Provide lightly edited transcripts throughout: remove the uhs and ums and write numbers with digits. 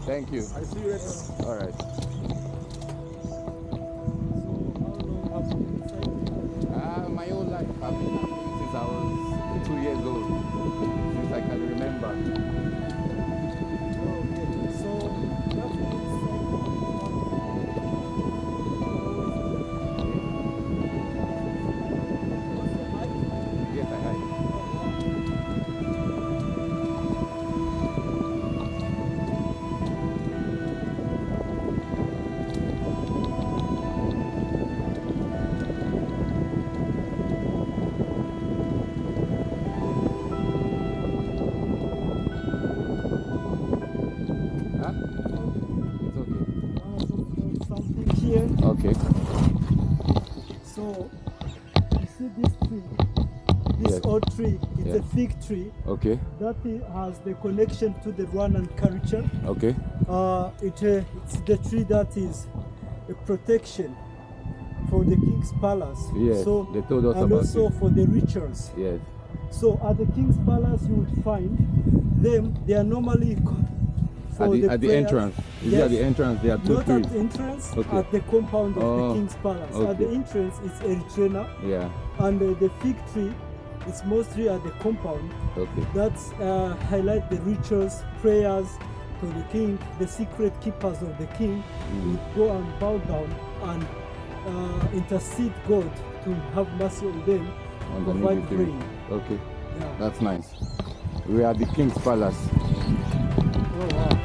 Thank you. I see you later. All right. So how long have you been cycling? My whole life. I've been cycling since I was 2 years old. Since I can remember. Okay, so that means Yes, I have. Huh? It's okay. something here. Okay. So you see this tree, this Yes. old tree, it's Yeah. a fig tree Okay. that has the connection to the Rwandan culture. Okay. It's the tree that is a protection for the king's palace. Yes, So they told us and about also it. for the rituals. Yes. So at the king's palace, you would find them. They are normally for At the prayers. entrance. Is Yes. it at the entrance? There are two Not trees. at the entrance, Okay. at the compound of Oh, the king's palace. At okay. the entrance, it's Eritrea, Yeah. and the fig tree is mostly at the compound. Okay. That highlight the rituals, prayers to the king. The secret keepers of the king would go and bow down and intercede God to have mercy on them, On the provide military. rain. Okay. Yeah. That's nice. We are at the king's palace. Oh wow.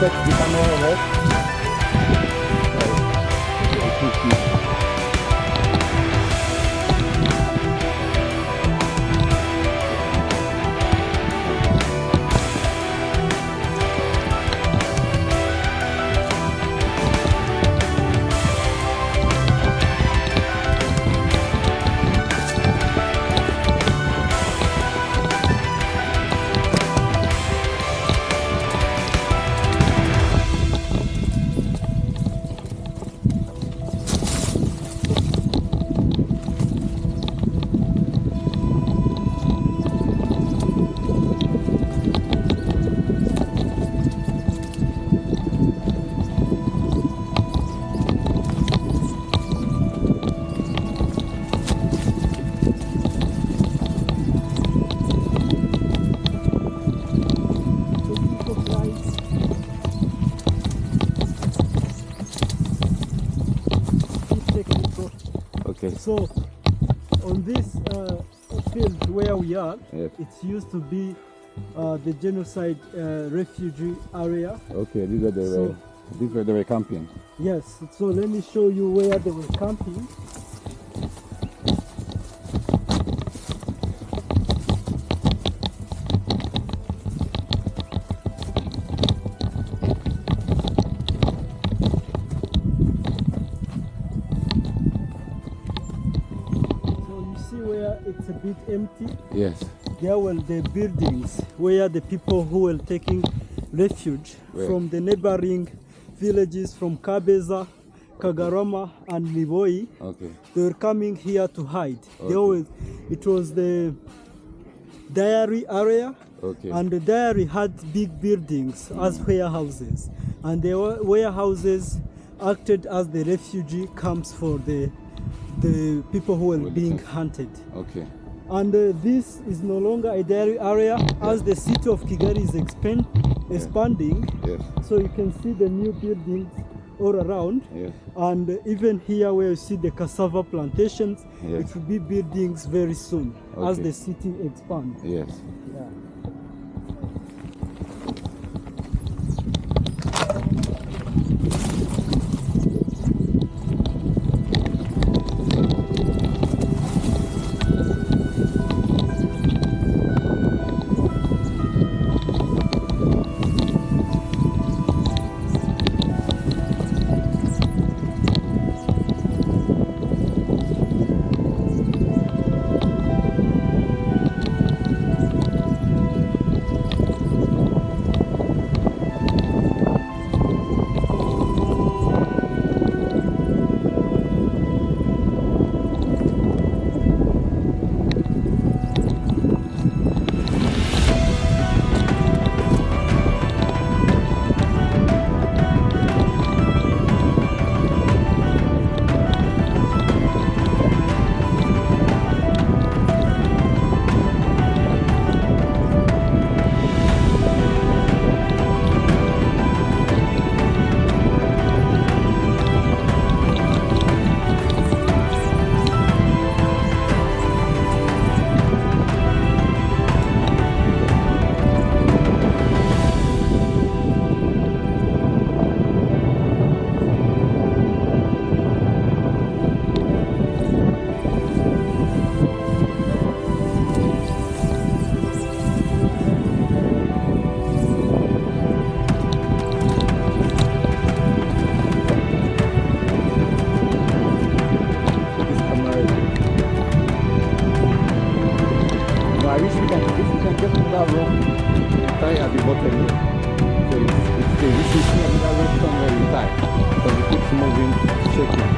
Set the camera right. Okay. So on this field where we are, Yes. it used to be the genocide refugee area. Okay, these are So- these were they were camping. Yes, so let me show you where they were camping. So you see where it's a bit empty. Yes. There were the buildings where the people who were taking refuge Where? from the neighboring villages from Kabeza, Kagarama, and Liboi. Okay. They were coming here to hide. Okay. It was the dairy area, Okay. and the dairy had big buildings as warehouses, and the warehouses acted as the refugee camps for the people who were Well, being okay. hunted. Okay. And this is no longer a dairy area as the city of Kigali is expanding. Yes. So you can see the new buildings all around. Yes. And even here where you see the cassava plantations, Yes. it will be buildings very soon as Okay. the city expands. Yes. Yeah. This camera. No, I wish we can. If we can just put that rope and tie at the bottom here. So it's the if you see another rope somewhere you tie. Because it keeps moving, shaking.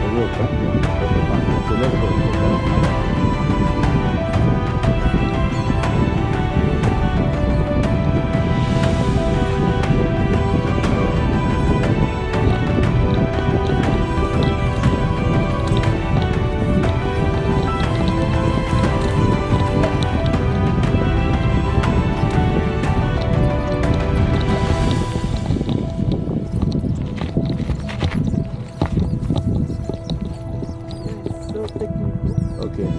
The rope, huh? Yeah. Okay, fine. So let's go. So technical. Okay.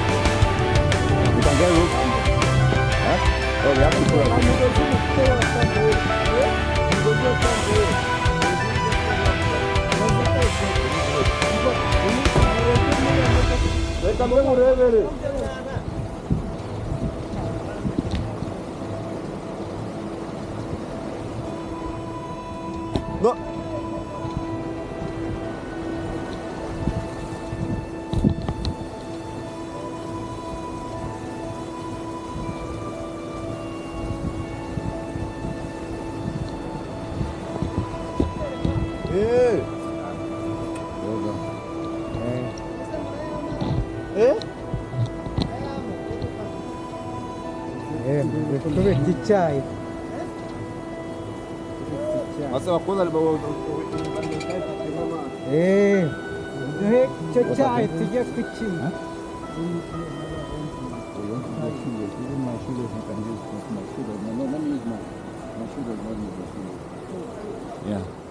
We can get rope. Huh? Oh, we have to put up. reka mbe murebere. No. Eh. kubita icyayi Asa wakoza duhe icyo cyayi tujye kukinywa Yeah.